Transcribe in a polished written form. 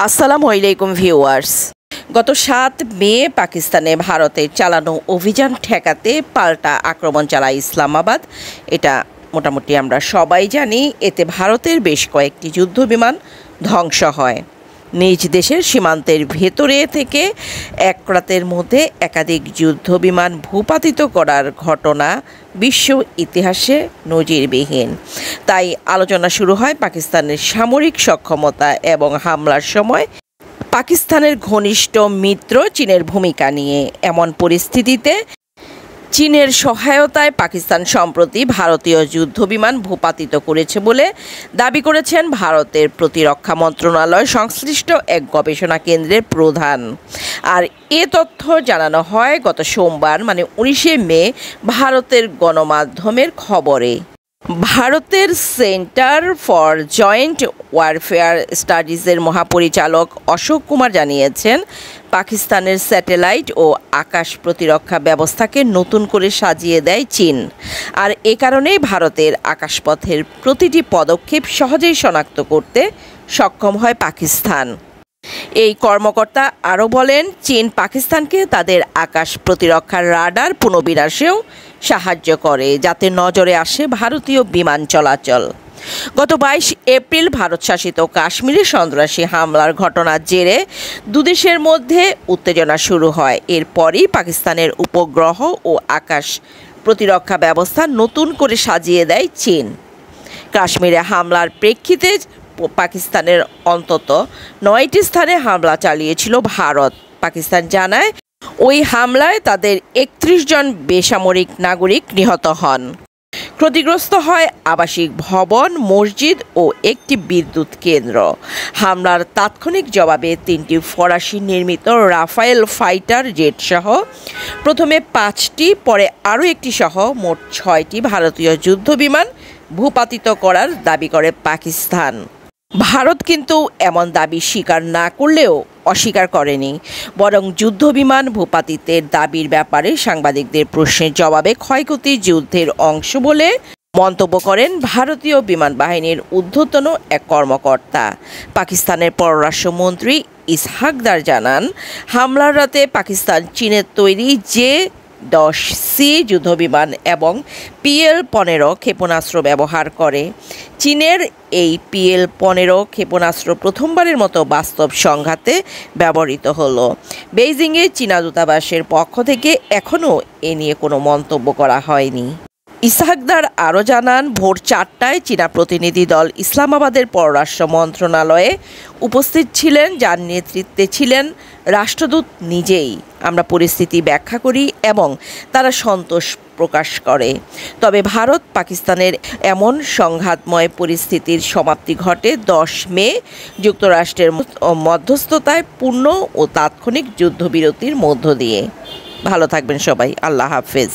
আসসালামু আলাইকুম ভিউয়ার্স। গত ৭ মে পাকিস্তানে ভারতের চালানো অভিযান ঠেকাতে পাল্টা আক্রমণ চালায় ইসলামাবাদ। এটা মোটামুটি আমরা সবাই জানি। এতে ভারতের বেশ কয়েকটি যুদ্ধবিমান ধ্বংস হয়। নিজ দেশের সীমান্তের ভেতরে থেকে এক রাতের মধ্যে একাধিক যুদ্ধবিমান ভূপাতিত করার ঘটনা বিশ্ব ইতিহাসে নজিরবিহীন। তাই আলোচনা শুরু হয় পাকিস্তানের সামরিক সক্ষমতা এবং হামলার সময় পাকিস্তানের ঘনিষ্ঠ মিত্র চীনের ভূমিকা নিয়ে। এমন পরিস্থিতিতে চীনের সহায়তায় পাকিস্তান সম্প্রতি ভারতীয় যুদ্ধবিমান ভূপাতিত করেছে বলে দাবি করেছেন ভারতের প্রতিরক্ষা মন্ত্রণালয় সংশ্লিষ্ট এক গবেষণা কেন্দ্রের প্রধান। আর এ তথ্য জানানো হয় গত সোমবার 19 মে ভারতের গণমাধ্যমের খবরে। ভারতের সেন্টার ফর জয়েন্ট ওয়ারফেয়ার স্টাডিজের মহাপরিচালক অশোক কুমার জানিয়েছেন, পাকিস্তানের স্যাটেলাইট ও আকাশ প্রতিরক্ষা ব্যবস্থাকে নতুন করে সাজিয়ে দেয় চীন। আর এ কারণেই ভারতের আকাশপথের প্রতিটি পদক্ষেপ সহজেই শনাক্ত করতে সক্ষম হয় পাকিস্তান। এই কর্মকর্তা আরও বলেন, চীন পাকিস্তানকে তাদের আকাশ প্রতিরক্ষার রাডার পুনর্বিন্যাসেও সাহায্য করে, যাতে নজরে আসে ভারতীয় বিমান চলাচল। গত 22 এপ্রিল ভারত শাসিত কাশ্মীরে সন্ত্রাসী হামলার ঘটনার জেরে দুদেশের মধ্যে উত্তেজনা শুরু হয়। এরপরই পাকিস্তানের উপগ্রহ ও আকাশ প্রতিরক্ষা ব্যবস্থা নতুন করে সাজিয়ে দেয় চীন। কাশ্মীরে হামলার প্রেক্ষিতে পাকিস্তানের অন্তত 9টি স্থানে হামলা চালিয়েছিল ভারত। পাকিস্তান জানায়, ওই হামলায় তাদের 31 জন বেসামরিক নাগরিক নিহত হন। ক্ষতিগ্রস্ত হয় আবাসিক ভবন, মসজিদ ও একটি বিদ্যুৎ কেন্দ্র। হামলার তাৎক্ষণিক জবাবে 3টি ফরাসি নির্মিত রাফায়েল ফাইটার জেট সহ প্রথমে 5টি, পরে আরও একটি সহ মোট 6টি ভারতীয় যুদ্ধবিমান ভূপাতিত করার দাবি করে পাকিস্তান। ভারত কিন্তু এমন দাবি স্বীকার না করলেও অস্বীকার করেনি, বরং যুদ্ধবিমান ভূপাতিতের দাবির ব্যাপারে সাংবাদিকদের প্রশ্নের জবাবে ক্ষয়ক্ষতি যুদ্ধের অংশ বলে মন্তব্য করেন ভারতীয় বিমান বাহিনীর ঊর্ধ্বতন এক কর্মকর্তা। পাকিস্তানের পররাষ্ট্রমন্ত্রী ইসহাকদার জানান, হামলার রাতে পাকিস্তান চীনের তৈরি J-10C যুদ্ধবিমান এবং PL-15 ক্ষেপণাস্ত্র ব্যবহার করে। চীনের এই PL-15 ক্ষেপণাস্ত্র প্রথমবারের মতো বাস্তব সংঘাতে ব্যবহৃত হলো। বেইজিংয়ে চীনা দূতাবাসের পক্ষ থেকে এখনও এ নিয়ে কোনো মন্তব্য করা হয়নি। ইসহাকদার আরও জানান, ভোর 4টায় চীনা প্রতিনিধি দল ইসলামাবাদের পররাষ্ট্র মন্ত্রণালয়ে উপস্থিত ছিলেন, যার নেতৃত্বে ছিলেন রাষ্ট্রদূত নিজেই। আমরা পরিস্থিতি ব্যাখ্যা করি এবং তারা সন্তোষ প্রকাশ করে। তবে ভারত পাকিস্তানের এমন সংঘাতময় পরিস্থিতির সমাপ্তি ঘটে 10 মে যুক্তরাষ্ট্রের মধ্যস্থতায় পূর্ণ ও তাৎক্ষণিক যুদ্ধবিরতির মধ্য দিয়ে। ভালো থাকবেন সবাই। আল্লাহ হাফেজ।